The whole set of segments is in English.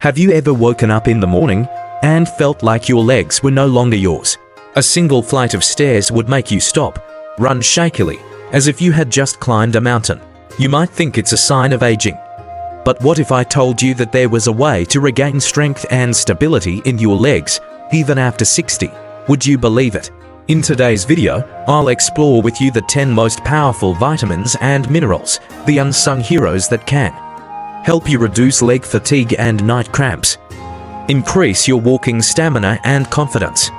Have you ever woken up in the morning and felt like your legs were no longer yours? A single flight of stairs would make you stop, run shakily, as if you had just climbed a mountain. You might think it's a sign of aging. But what if I told you that there was a way to regain strength and stability in your legs, even after 60? Would you believe it? In today's video, I'll explore with you the 10 most powerful vitamins and minerals, the unsung heroes that can help you reduce leg fatigue and night cramps, increase your walking stamina and confidence,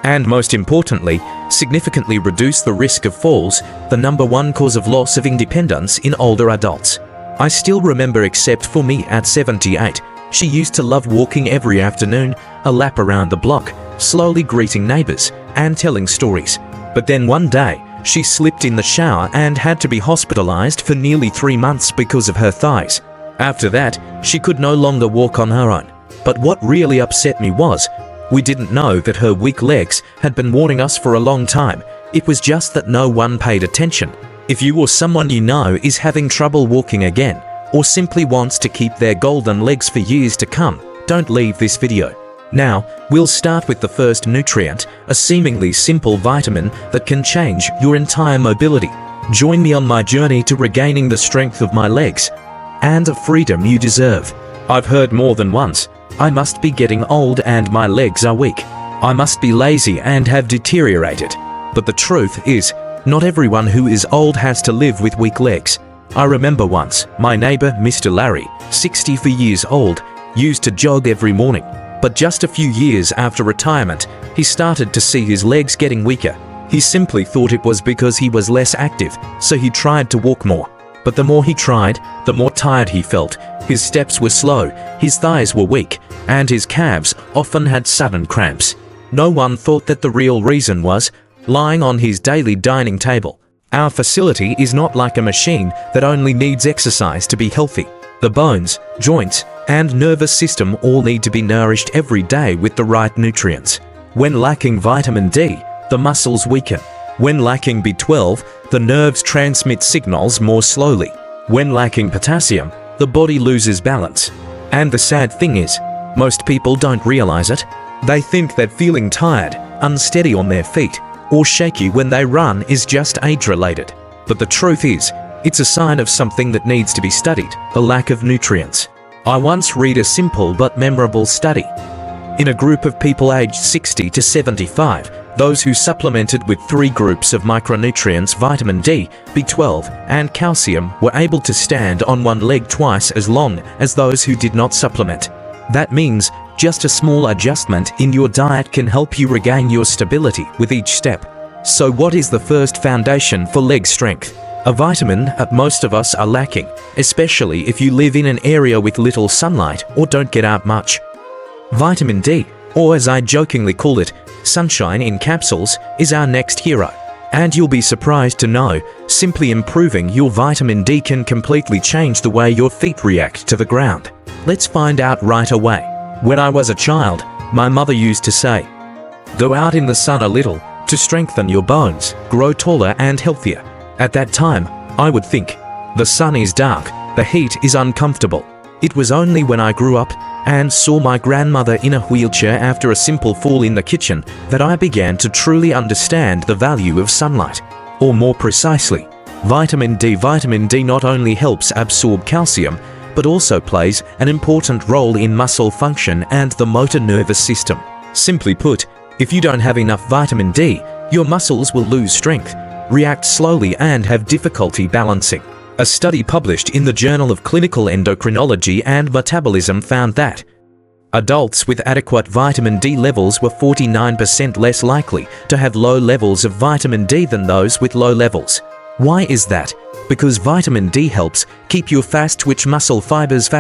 and most importantly, significantly reduce the risk of falls, the #1 cause of loss of independence in older adults. I still remember, except for me at 78, she used to love walking every afternoon, a lap around the block, slowly greeting neighbors and telling stories. But then one day, she slipped in the shower and had to be hospitalized for nearly 3 months because of her thighs. After that, she could no longer walk on her own. But what really upset me was, we didn't know that her weak legs had been warning us for a long time. It was just that no one paid attention. If you or someone you know is having trouble walking again, or simply wants to keep their golden legs for years to come, don't leave this video. Now, we'll start with the first nutrient, a seemingly simple vitamin that can change your entire mobility. Join me on my journey to regaining the strength of my legs and the freedom you deserve. I've heard more than once, I must be getting old and my legs are weak. I must be lazy and have deteriorated. But the truth is, not everyone who is old has to live with weak legs. I remember once, my neighbor, Mr. Larry, 64 years old, used to jog every morning. But just a few years after retirement, he started to see his legs getting weaker. He simply thought it was because he was less active, so he tried to walk more. But the more he tried, the more tired he felt. His steps were slow, his thighs were weak, and his calves often had sudden cramps. No one thought that the real reason was lying on his daily dining table. Our facility is not like a machine that only needs exercise to be healthy. The bones, joints, and nervous system all need to be nourished every day with the right nutrients. When lacking vitamin D, the muscles weaken. When lacking B12, the nerves transmit signals more slowly. When lacking potassium, the body loses balance. And the sad thing is, most people don't realize it. They think that feeling tired, unsteady on their feet, or shaky when they run is just age-related. But the truth is, it's a sign of something that needs to be studied, a lack of nutrients. I once read a simple but memorable study. In a group of people aged 60 to 75, those who supplemented with 3 groups of micronutrients, vitamin D, B12, and calcium, were able to stand on one leg twice as long as those who did not supplement. That means just a small adjustment in your diet can help you regain your stability with each step. So what is the first foundation for leg strength? A vitamin that most of us are lacking, especially if you live in an area with little sunlight or don't get out much. Vitamin D, or as I jokingly call it, sunshine in capsules, is our next hero. And you'll be surprised to know, simply improving your vitamin D can completely change the way your feet react to the ground. Let's find out right away. When I was a child, my mother used to say, "Go out in the sun a little to strengthen your bones, grow taller and healthier." At that time, I would think, the sun is dark, the heat is uncomfortable. It was only when I grew up and saw my grandmother in a wheelchair after a simple fall in the kitchen that I began to truly understand the value of sunlight. Or more precisely, vitamin D. Vitamin D not only helps absorb calcium, but also plays an important role in muscle function and the motor nervous system. Simply put, if you don't have enough vitamin D, your muscles will lose strength, react slowly and have difficulty balancing. A study published in the Journal of Clinical Endocrinology and Metabolism found that adults with adequate vitamin D levels were 49% less likely to have low levels of vitamin D than those with low levels. Why is that? Because vitamin D helps keep your fast-twitch muscle fibers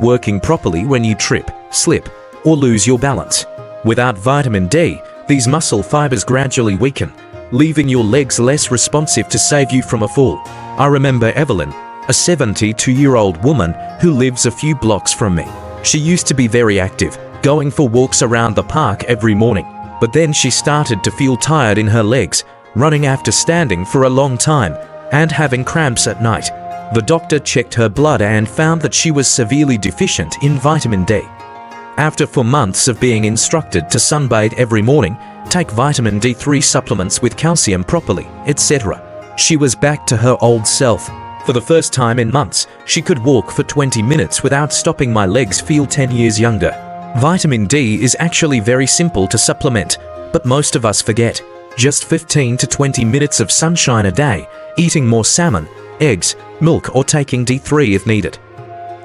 working properly when you trip, slip, or lose your balance. Without vitamin D, these muscle fibers gradually weaken, leaving your legs less responsive to save you from a fall. I remember Evelyn, a 72-year-old woman who lives a few blocks from me. She used to be very active, going for walks around the park every morning. But then she started to feel tired in her legs, running after standing for a long time, and having cramps at night. The doctor checked her blood and found that she was severely deficient in vitamin D. After 4 months of being instructed to sunbathe every morning, take vitamin D3 supplements with calcium properly, etc., she was back to her old self. For the first time in months, she could walk for 20 minutes without stopping. My legs feel 10 years younger. Vitamin D is actually very simple to supplement, but most of us forget. Just 15 to 20 minutes of sunshine a day, eating more salmon, eggs, milk, or taking D3 if needed.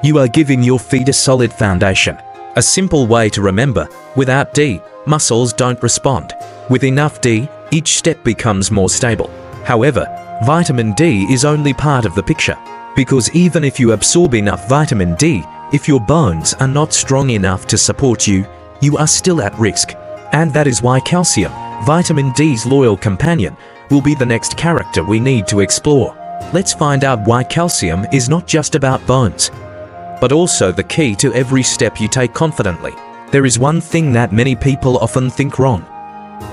You are giving your feet a solid foundation. A simple way to remember: without D, muscles don't respond. With enough D, each step becomes more stable. However, vitamin D is only part of the picture, because even if you absorb enough vitamin D, if your bones are not strong enough to support you, you are still at risk. And that is why calcium, vitamin D's loyal companion, will be the next character we need to explore. Let's find out why calcium is not just about bones, but also the key to every step you take confidently. There is one thing that many people often think wrong: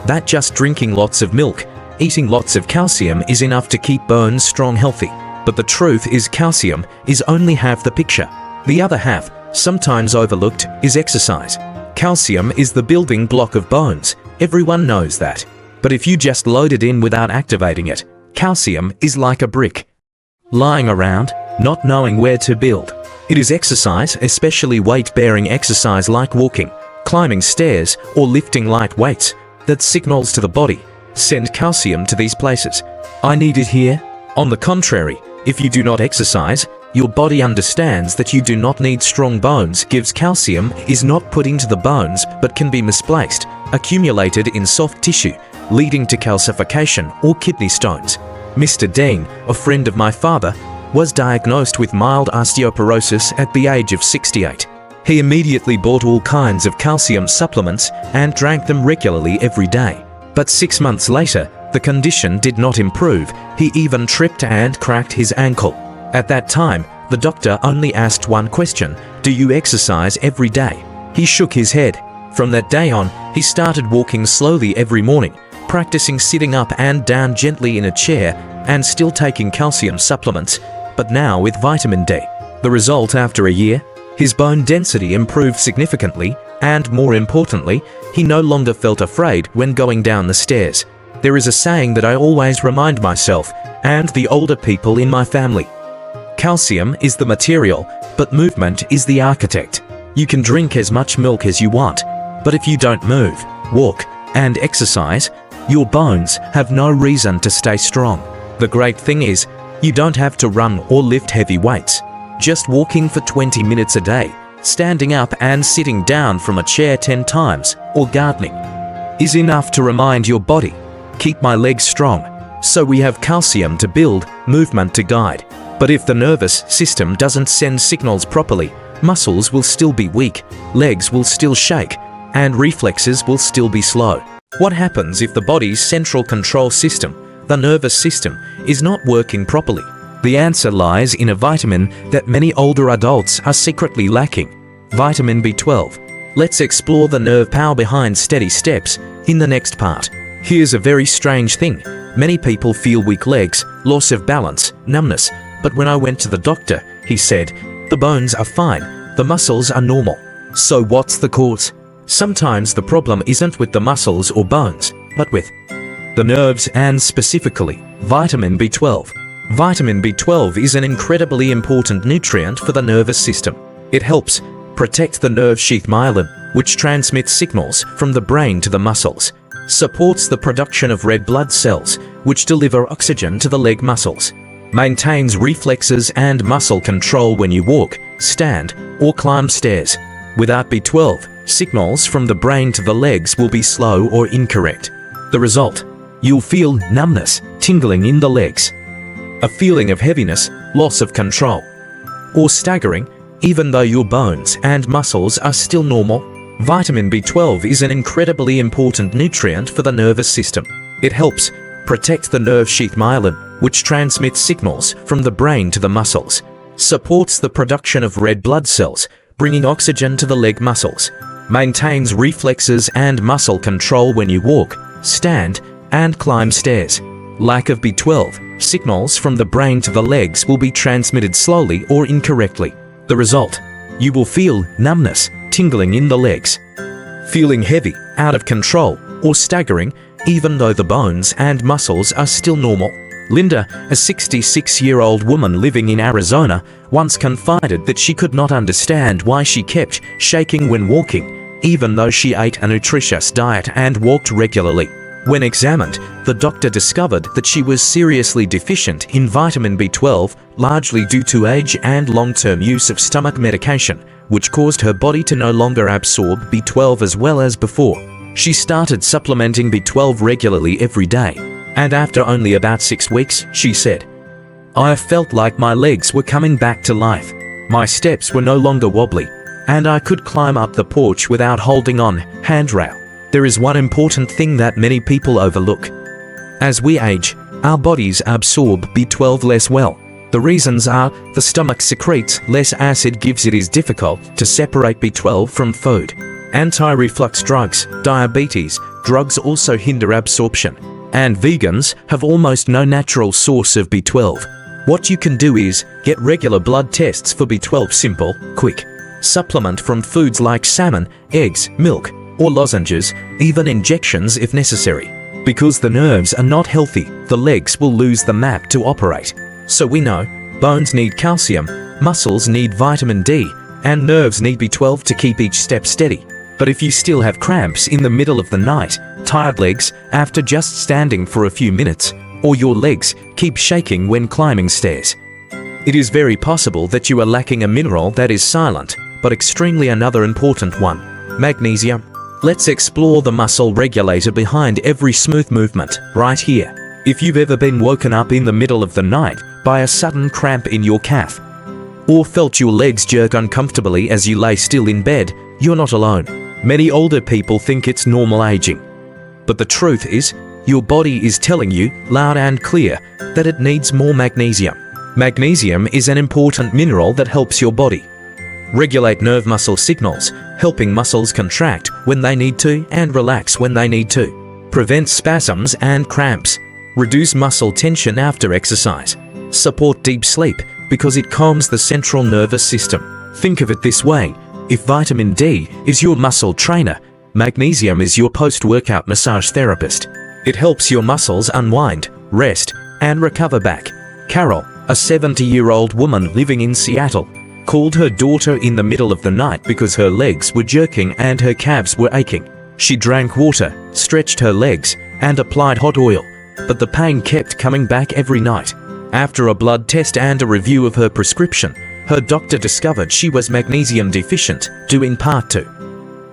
that just drinking lots of milk, eating lots of calcium is enough to keep bones strong, healthy. But the truth is, calcium is only half the picture. The other half, sometimes overlooked, is exercise. Calcium is the building block of bones. Everyone knows that. But if you just load it in without activating it, calcium is like a brick lying around, not knowing where to build. It is exercise, especially weight-bearing exercise like walking, climbing stairs, or lifting light weights, that signals to the body, send calcium to these places. I need it here. On the contrary, if you do not exercise, your body understands that you do not need strong bones. Gives calcium is not put into the bones but can be misplaced, accumulated in soft tissue, leading to calcification or kidney stones. Mr. Dean, a friend of my father, was diagnosed with mild osteoporosis at the age of 68. He immediately bought all kinds of calcium supplements and drank them regularly every day. But 6 months later, the condition did not improve. He even tripped and cracked his ankle. At that time, the doctor only asked one question: do you exercise every day? He shook his head. From that day on, he started walking slowly every morning, practicing sitting up and down gently in a chair, and still taking calcium supplements, but now with vitamin D. The result: after a year, his bone density improved significantly, and more importantly, he no longer felt afraid when going down the stairs. There is a saying that I always remind myself and the older people in my family: calcium is the material, but movement is the architect. You can drink as much milk as you want, but if you don't move, walk, and exercise, your bones have no reason to stay strong. The great thing is, you don't have to run or lift heavy weights. Just walking for 20 minutes a day, standing up and sitting down from a chair 10 times, or gardening, is enough to remind your body, keep my legs strong. So we have calcium to build, movement to guide. But if the nervous system doesn't send signals properly, muscles will still be weak, legs will still shake, and reflexes will still be slow. What happens if the body's central control system, the nervous system, is not working properly? The answer lies in a vitamin that many older adults are secretly lacking: vitamin B12. Let's explore the nerve power behind steady steps in the next part. Here's a very strange thing. Many people feel weak legs, loss of balance, numbness, but when I went to the doctor, he said, the bones are fine, the muscles are normal. So what's the cause? Sometimes the problem isn't with the muscles or bones, but with the nerves, and specifically vitamin B12. Vitamin B12 is an incredibly important nutrient for the nervous system. It helps protect the nerve sheath myelin, which transmits signals from the brain to the muscles, supports the production of red blood cells, which deliver oxygen to the leg muscles, maintains reflexes and muscle control when you walk, stand, or climb stairs. Without B12, signals from the brain to the legs will be slow or incorrect. The result: you'll feel numbness, tingling in the legs, a feeling of heaviness, loss of control, or staggering, even though your bones and muscles are still normal. Vitamin B12 is an incredibly important nutrient for the nervous system. It helps protect the nerve sheath myelin, which transmits signals from the brain to the muscles, supports the production of red blood cells, bringing oxygen to the leg muscles, maintains reflexes and muscle control when you walk, stand, and climb stairs. Lack of B12, Signals from the brain to the legs will be transmitted slowly or incorrectly. The result: you will feel numbness, tingling in the legs, feeling heavy, out of control, or staggering, even though the bones and muscles are still normal. Linda, a 66-year-old woman living in Arizona, once confided that she could not understand why she kept shaking when walking, even though she ate a nutritious diet and walked regularly. When examined, the doctor discovered that she was seriously deficient in vitamin B12, largely due to age and long-term use of stomach medication, which caused her body to no longer absorb B12 as well as before. She started supplementing B12 regularly every day, and after only about 6 weeks, she said, "I felt like my legs were coming back to life. My steps were no longer wobbly, and I could climb up the porch without holding on handrail." There is one important thing that many people overlook. As we age, our bodies absorb B12 less well. The reasons are: the stomach secretes less acid, gives it is difficult to separate B12 from food. Anti-reflux drugs, diabetes, drugs also hinder absorption. And vegans have almost no natural source of B12. What you can do is get regular blood tests for B12. Simple, quick. Supplement from foods like salmon, eggs, milk, or lozenges, even injections if necessary. Because the nerves are not healthy, the legs will lose the map to operate. So we know bones need calcium, muscles need vitamin D, and nerves need B12 to keep each step steady. But if you still have cramps in the middle of the night, tired legs after just standing for a few minutes, or your legs keep shaking when climbing stairs, it is very possible that you are lacking a mineral that is silent, but extremely important one: magnesium. Let's explore the muscle regulator behind every smooth movement, right here. If you've ever been woken up in the middle of the night by a sudden cramp in your calf, or felt your legs jerk uncomfortably as you lay still in bed, you're not alone. Many older people think it's normal aging. But the truth is, your body is telling you, loud and clear, that it needs more magnesium. Magnesium is an important mineral that helps your body regulate nerve muscle signals, helping muscles contract when they need to and relax when they need to, prevent spasms and cramps, reduce muscle tension after exercise, support deep sleep because it calms the central nervous system. Think of it this way: if vitamin D is your muscle trainer, magnesium is your post-workout massage therapist. It helps your muscles unwind, rest, and recover back. Carol, a 70-year-old woman living in Seattle, called her daughter in the middle of the night because her legs were jerking and her calves were aching. She drank water, stretched her legs, and applied hot oil, but the pain kept coming back every night. After a blood test and a review of her prescription, her doctor discovered she was magnesium deficient, due in part to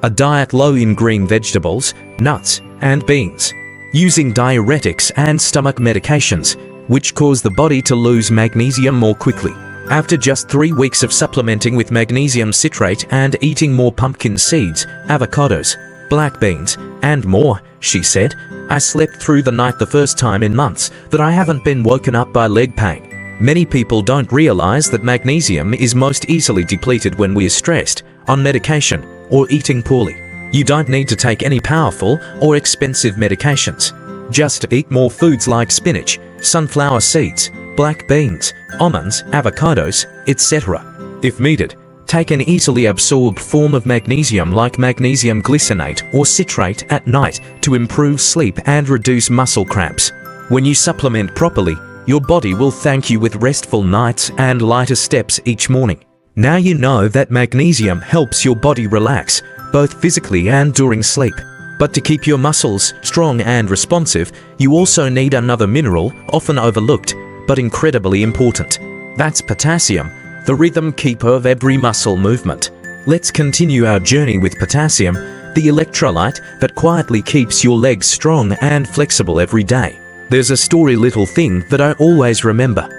a diet low in green vegetables, nuts, and beans, using diuretics and stomach medications, which cause the body to lose magnesium more quickly. After just 3 weeks of supplementing with magnesium citrate and eating more pumpkin seeds, avocados, black beans, and more, she said, "I slept through the night the first time in months that I haven't been woken up by leg pain." Many people don't realize that magnesium is most easily depleted when we are stressed, on medication, or eating poorly. You don't need to take any powerful or expensive medications. Just eat more foods like spinach, sunflower seeds, black beans, almonds, avocados, etc. If needed, take an easily absorbed form of magnesium like magnesium glycinate or citrate at night to improve sleep and reduce muscle cramps. When you supplement properly, your body will thank you with restful nights and lighter steps each morning. Now you know that magnesium helps your body relax, both physically and during sleep. But to keep your muscles strong and responsive, you also need another mineral, often overlooked, but incredibly important. That's potassium, the rhythm keeper of every muscle movement. Let's continue our journey with potassium, the electrolyte that quietly keeps your legs strong and flexible every day. There's a little thing that I always remember.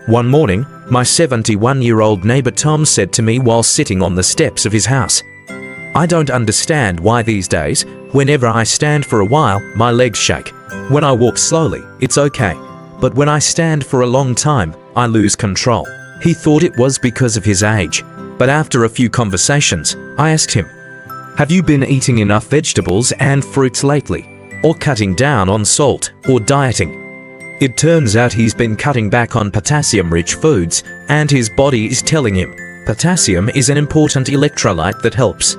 One morning, my 71-year-old neighbor Tom said to me while sitting on the steps of his house, "I don't understand why these days, whenever I stand for a while, my legs shake. When I walk slowly, it's okay. But when I stand for a long time, I lose control." He thought it was because of his age. But after a few conversations, I asked him, "Have you been eating enough vegetables and fruits lately? Or cutting down on salt or dieting?" It turns out he's been cutting back on potassium-rich foods, and his body is telling him potassium is an important electrolyte that helps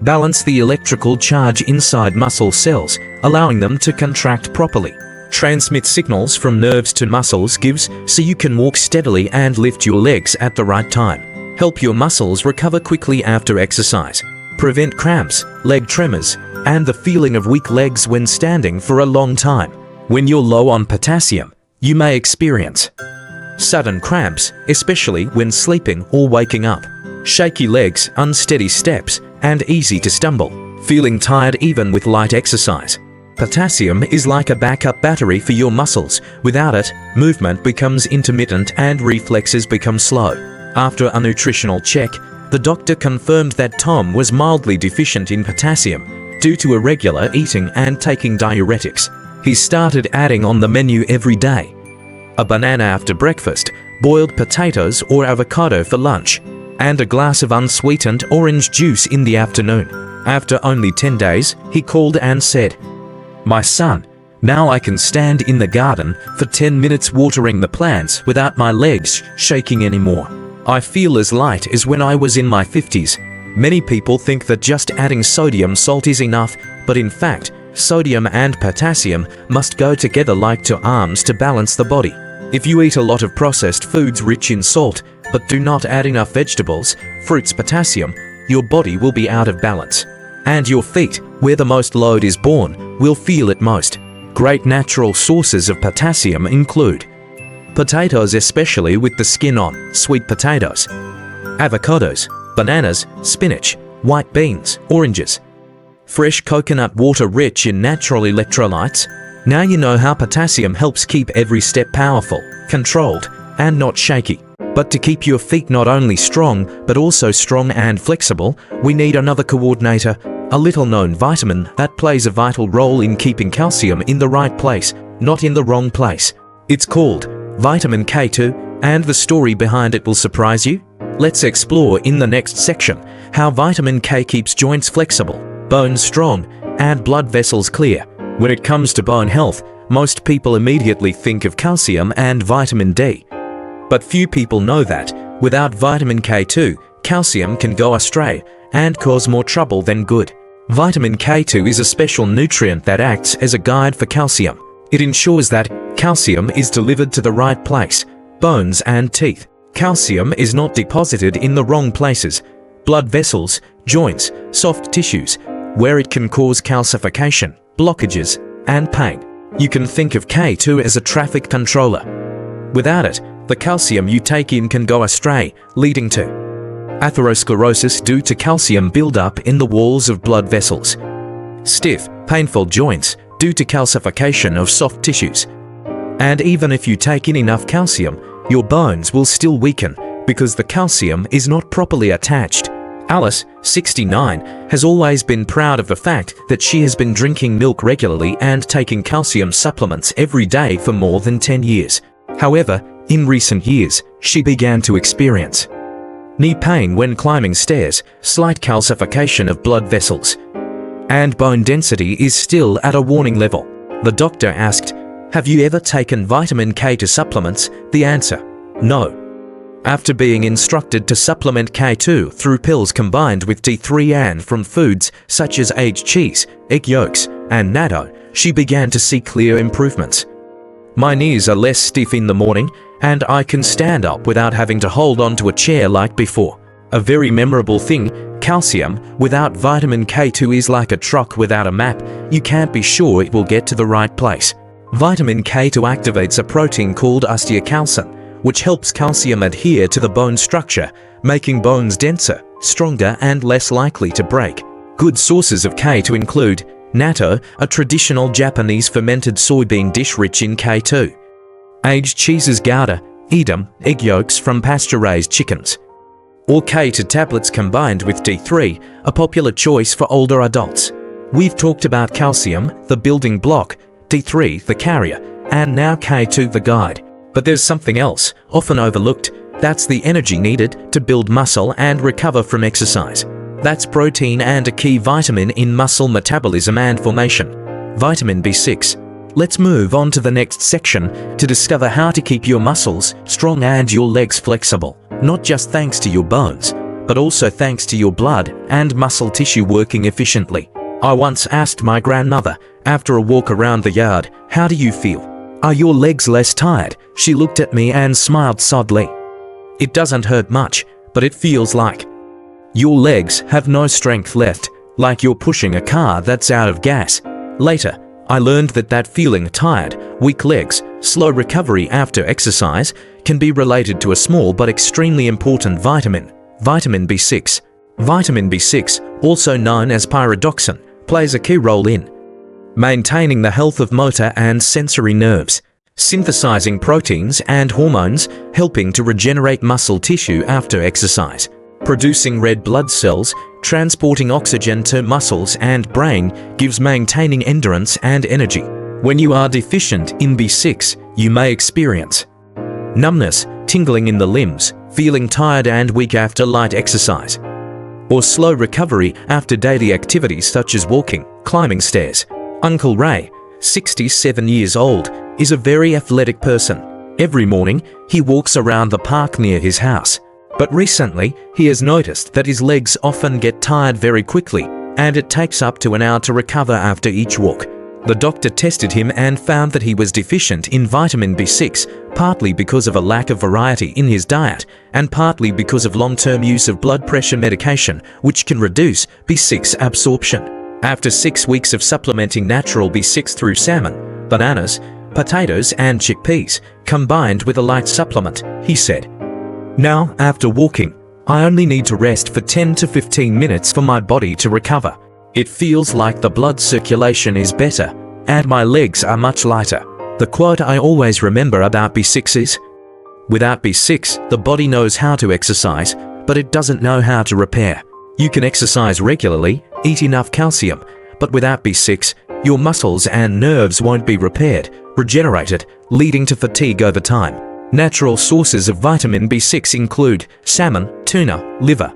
balance the electrical charge inside muscle cells, allowing them to contract properly, transmit signals from nerves to muscles gives so you can walk steadily and lift your legs at the right time, help your muscles recover quickly after exercise, prevent cramps, leg tremors, and the feeling of weak legs when standing for a long time. When you're low on potassium, you may experience sudden cramps, especially when sleeping or waking up, shaky legs, unsteady steps, and easy to stumble, feeling tired even with light exercise. Potassium is like a backup battery for your muscles. Without it, movement becomes intermittent and reflexes become slow. After a nutritional check, the doctor confirmed that Tom was mildly deficient in potassium due to irregular eating and taking diuretics. He started adding on the menu every day: a banana after breakfast, boiled potatoes or avocado for lunch, and a glass of unsweetened orange juice in the afternoon. After only 10 days, he called and said, "My son, now I can stand in the garden for 10 minutes watering the plants without my legs shaking anymore. I feel as light as when I was in my 50s. Many people think that just adding sodium salt is enough, but in fact, sodium and potassium must go together like two arms to balance the body. If you eat a lot of processed foods rich in salt, but do not add enough vegetables, fruits, potassium, your body will be out of balance. And your feet, where the most load is borne, will feel it most." Great natural sources of potassium include potatoes, especially with the skin on, sweet potatoes, avocados, bananas, spinach, white beans, oranges, fresh coconut water rich in natural electrolytes. Now you know how potassium helps keep every step powerful, controlled, and not shaky. But to keep your feet not only strong, but also strong and flexible, we need another coordinator, a little-known vitamin that plays a vital role in keeping calcium in the right place, not in the wrong place. It's called vitamin K2, and the story behind it will surprise you. Let's explore in the next section how vitamin K keeps joints flexible, bones strong, and blood vessels clear. When it comes to bone health, most people immediately think of calcium and vitamin D. But few people know that, without vitamin K2, calcium can go astray and cause more trouble than good. Vitamin K2 is a special nutrient that acts as a guide for calcium. It ensures that calcium is delivered to the right place, bones and teeth. Calcium is not deposited in the wrong places, blood vessels, joints, soft tissues, where it can cause calcification, blockages, and pain. You can think of K2 as a traffic controller. Without it, the calcium you take in can go astray, leading to atherosclerosis due to calcium buildup in the walls of blood vessels, stiff, painful joints due to calcification of soft tissues. And even if you take in enough calcium, your bones will still weaken because the calcium is not properly attached. Alice, 69, has always been proud of the fact that she has been drinking milk regularly and taking calcium supplements every day for more than 10 years. However, in recent years, she began to experience knee pain when climbing stairs, slight calcification of blood vessels, and bone density is still at a warning level. The doctor asked, "Have you ever taken vitamin K2 supplements?" The answer, no. After being instructed to supplement K2 through pills combined with D3 and from foods such as aged cheese, egg yolks, and natto, she began to see clear improvements. "My knees are less stiff in the morning, and I can stand up without having to hold onto a chair like before." A very memorable thing, calcium without vitamin K2 is like a truck without a map. You can't be sure it will get to the right place. Vitamin K2 activates a protein called osteocalcin, which helps calcium adhere to the bone structure, making bones denser, stronger, and less likely to break. Good sources of K2 include natto, a traditional Japanese fermented soybean dish rich in K2. Aged cheeses Gouda, Edam, egg yolks from pasture-raised chickens. Or K2 tablets combined with D3, a popular choice for older adults. We've talked about calcium, the building block, D3, the carrier, and now K2, the guide. But there's something else, often overlooked. That's the energy needed to build muscle and recover from exercise. That's protein and a key vitamin in muscle metabolism and formation. Vitamin B6. Let's move on to the next section to discover how to keep your muscles strong and your legs flexible, not just thanks to your bones, but also thanks to your blood and muscle tissue working efficiently. I once asked my grandmother, after a walk around the yard, "How do you feel? Are your legs less tired?" She looked at me and smiled sadly. "It doesn't hurt much, but it feels like your legs have no strength left, like you're pushing a car that's out of gas." Later, I learned that feeling tired, weak legs, slow recovery after exercise can be related to a small but extremely important vitamin, vitamin B6. Vitamin B6, also known as pyridoxine, plays a key role in maintaining the health of motor and sensory nerves, synthesizing proteins and hormones, helping to regenerate muscle tissue after exercise, producing red blood cells, transporting oxygen to muscles and brain, gives maintaining endurance and energy. When you are deficient in B6, you may experience numbness, tingling in the limbs, feeling tired and weak after light exercise, or slow recovery after daily activities such as walking, climbing stairs. Uncle Ray, 67 years old, is a very athletic person. Every morning, he walks around the park near his house. But recently, he has noticed that his legs often get tired very quickly, and it takes up to an hour to recover after each walk. The doctor tested him and found that he was deficient in vitamin B6, partly because of a lack of variety in his diet, and partly because of long-term use of blood pressure medication, which can reduce B6 absorption. After 6 weeks of supplementing natural B6 through salmon, bananas, potatoes and chickpeas, combined with a light supplement, he said, "Now, after walking, I only need to rest for 10 to 15 minutes for my body to recover. It feels like the blood circulation is better, and my legs are much lighter." The quote I always remember about B6 is, "Without B6, the body knows how to exercise, but it doesn't know how to repair." You can exercise regularly, eat enough calcium, but without B6, your muscles and nerves won't be repaired, regenerated, leading to fatigue over time. Natural sources of vitamin B6 include salmon, tuna, liver,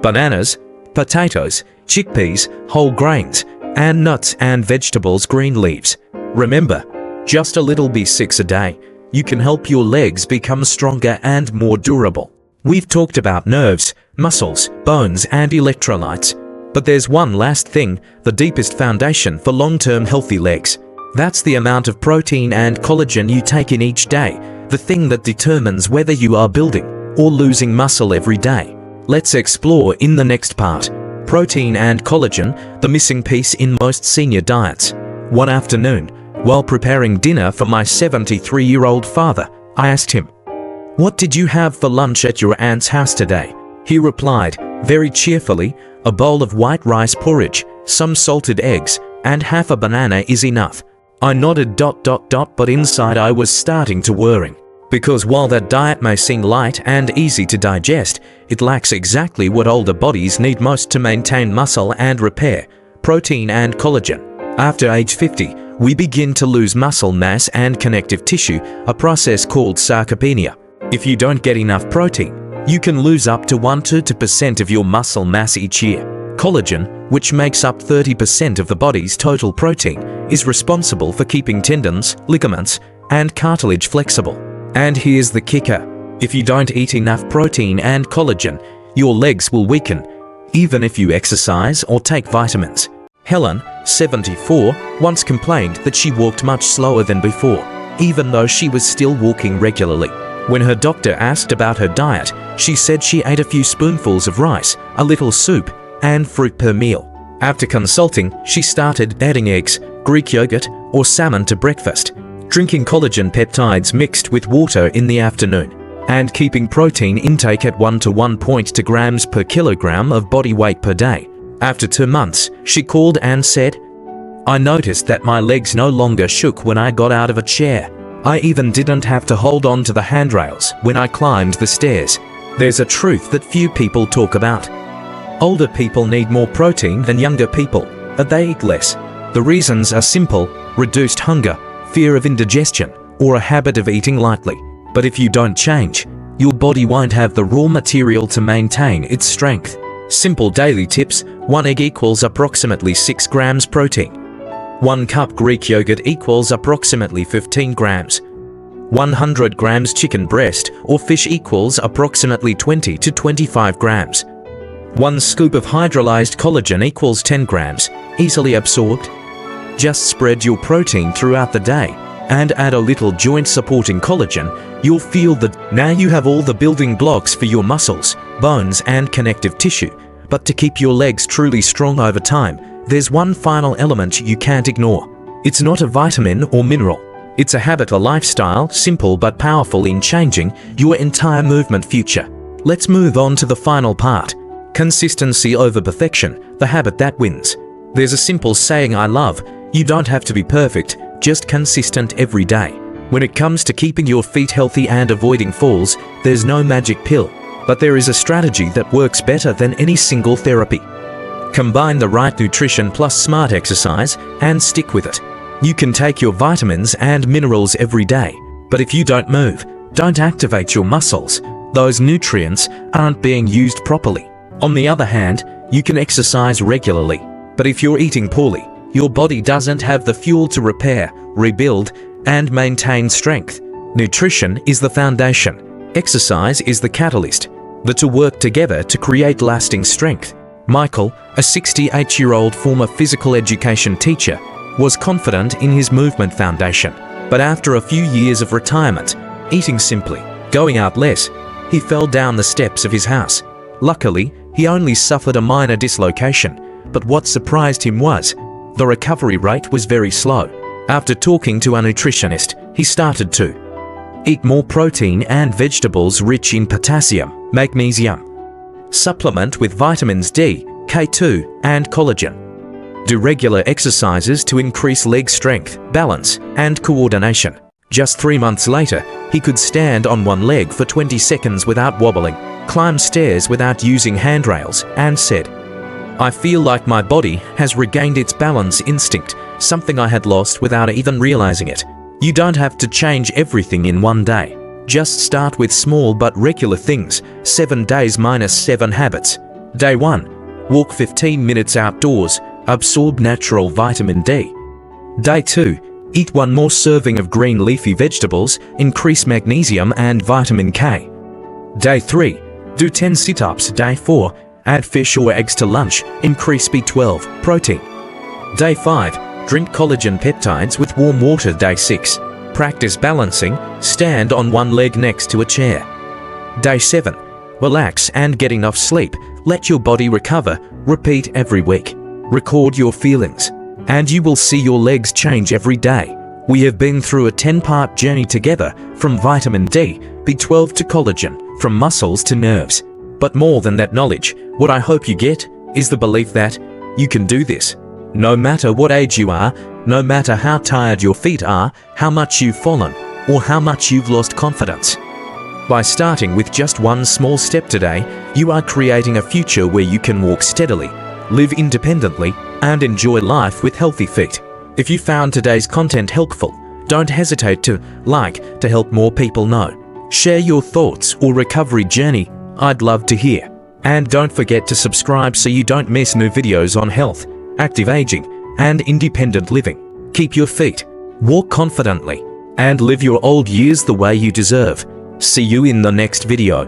bananas, potatoes, chickpeas, whole grains, and nuts and vegetables, green leaves. Remember, just a little B6 a day, you can help your legs become stronger and more durable. We've talked about nerves, muscles, bones, and electrolytes. But there's one last thing, the deepest foundation for long-term healthy legs. That's the amount of protein and collagen you take in each day, the thing that determines whether you are building or losing muscle every day. Let's explore in the next part. Protein and collagen, the missing piece in most senior diets. One afternoon, while preparing dinner for my 73-year-old father, I asked him, "What did you have for lunch at your aunt's house today?" He replied, very cheerfully, "A bowl of white rice porridge, some salted eggs, and half a banana is enough." I nodded ... but inside I was starting to worry. Because while that diet may seem light and easy to digest, it lacks exactly what older bodies need most to maintain muscle and repair: protein and collagen. After age 50, we begin to lose muscle mass and connective tissue, a process called sarcopenia. If you don't get enough protein, you can lose up to 1 to 2% of your muscle mass each year. Collagen, which makes up 30% of the body's total protein, is responsible for keeping tendons, ligaments, and cartilage flexible. And here's the kicker: if you don't eat enough protein and collagen, your legs will weaken, even if you exercise or take vitamins. Helen, 74, once complained that she walked much slower than before, even though she was still walking regularly. When her doctor asked about her diet, she said she ate a few spoonfuls of rice, a little soup, and fruit per meal. After consulting, she started adding eggs, Greek yogurt, or salmon to breakfast, drinking collagen peptides mixed with water in the afternoon, and keeping protein intake at 1 to 1.2 grams per kilogram of body weight per day. After 2 months, she called and said, "I noticed that my legs no longer shook when I got out of a chair. I even didn't have to hold on to the handrails when I climbed the stairs." There's a truth that few people talk about. Older people need more protein than younger people, but they eat less. The reasons are simple: reduced hunger, fear of indigestion, or a habit of eating lightly. But if you don't change, your body won't have the raw material to maintain its strength. Simple daily tips: 1 egg equals approximately 6 grams protein. 1 cup Greek yogurt equals approximately 15 grams. 100 grams chicken breast or fish equals approximately 20 to 25 grams. 1 scoop of hydrolyzed collagen equals 10 grams, easily absorbed. Just spread your protein throughout the day and add a little joint-supporting collagen. You'll feel that now you have all the building blocks for your muscles, bones and connective tissue. But to keep your legs truly strong over time, there's one final element you can't ignore. It's not a vitamin or mineral. It's a habit, a lifestyle, simple but powerful in changing your entire movement future. Let's move on to the final part. Consistency over perfection, the habit that wins. There's a simple saying I love: you don't have to be perfect, just consistent every day. When it comes to keeping your feet healthy and avoiding falls, there's no magic pill, but there is a strategy that works better than any single therapy. Combine the right nutrition plus smart exercise and stick with it. You can take your vitamins and minerals every day, but if you don't move, don't activate your muscles, those nutrients aren't being used properly. On the other hand, you can exercise regularly, but if you're eating poorly, your body doesn't have the fuel to repair, rebuild, and maintain strength. Nutrition is the foundation. Exercise is the catalyst. The two work together to create lasting strength. Michael, a 68-year-old former physical education teacher, was confident in his movement foundation. But after a few years of retirement, eating simply, going out less, he fell down the steps of his house. Luckily, he only suffered a minor dislocation, but what surprised him was the recovery rate was very slow. After talking to a nutritionist, he started to eat more protein and vegetables rich in potassium, magnesium. Supplement with vitamins D, K2, and collagen. Do regular exercises to increase leg strength, balance, and coordination. Just 3 months later, he could stand on one leg for 20 seconds without wobbling, climb stairs without using handrails, and said, "I feel like my body has regained its balance instinct, something I had lost without even realizing it." You don't have to change everything in one day. Just start with small but regular things. 7 days minus 7 habits. Day 1. Walk 15 minutes outdoors. Absorb natural vitamin D. Day 2. Eat 1 more serving of green leafy vegetables. Increase magnesium and vitamin K. Day 3. Do 10 sit-ups. Day 4. Add fish or eggs to lunch. Increase B12, protein. Day 5. Drink collagen peptides with warm water. Day 6. Practice balancing, stand on one leg next to a chair. Day 7. Relax and get enough sleep. Let your body recover. Repeat every week. Record your feelings, and you will see your legs change every day. We have been through a 10-part journey together, from vitamin D, B12 to collagen, from muscles to nerves. But more than that knowledge, what I hope you get is the belief that you can do this. No matter what age you are, no matter how tired your feet are, how much you've fallen, or how much you've lost confidence. By starting with just one small step today, you are creating a future where you can walk steadily, live independently, and enjoy life with healthy feet. If you found today's content helpful, don't hesitate to like to help more people know. Share your thoughts or recovery journey. I'd love to hear. And don't forget to subscribe so you don't miss new videos on health, active aging, and independent living. Keep your feet, walk confidently, and live your old years the way you deserve. See you in the next video.